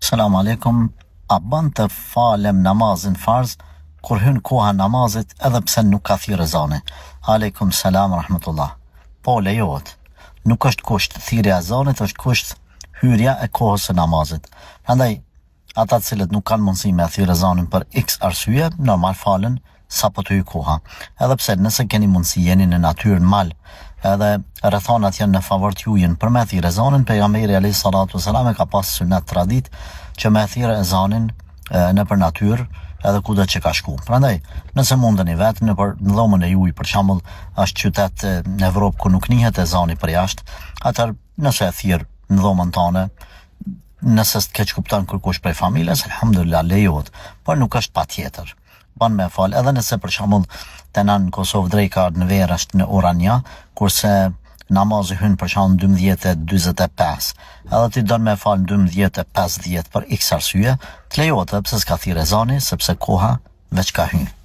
Selam aleikum. A bën të falem namazin farz kur hyn koha namazit edhe pse nuk ka thirrë ezani? Aleikum selam rahmetullah. Po lejohet. Nuk është kusht thirrja e ezanit, është kusht hyrja e kohës së namazit. Prandaj ata të cilët nuk kanë mundësi me thirrë ezanin për X arsye, normal falen sa po të hyj koha. Edhe pse nëse keni mundësi jeni në natyrë në mal, edhe rrethonat janë në favor t'juaj për me thirrë ezanin, pejgamberi alayhi salatu wasalam e ka pas sunet tradit që me thirrë ezanin në për natyrë edhe kudo që ka shku. Prandaj, nëse mundeni vetë në dhomën e juaj, për shembull, është qytet në Evropë ku nuk njihet ezani për jashtë, atëherë nëse e thirr në dhomën tënde, nëse s'keq kupton kërkush prej familjes, alhamdulillah lejohet, por nuk është patjetër. Ban me fal, edhe nëse për shembull te na në Kosovë drejka në verë është në oran 1, kurse namazi hyn për shembull 12:45. Edhe ti don me fal 12:50 për X arsye, të lejohet pse s'ka thirrë ezani, sepse koha veç ka hyrë.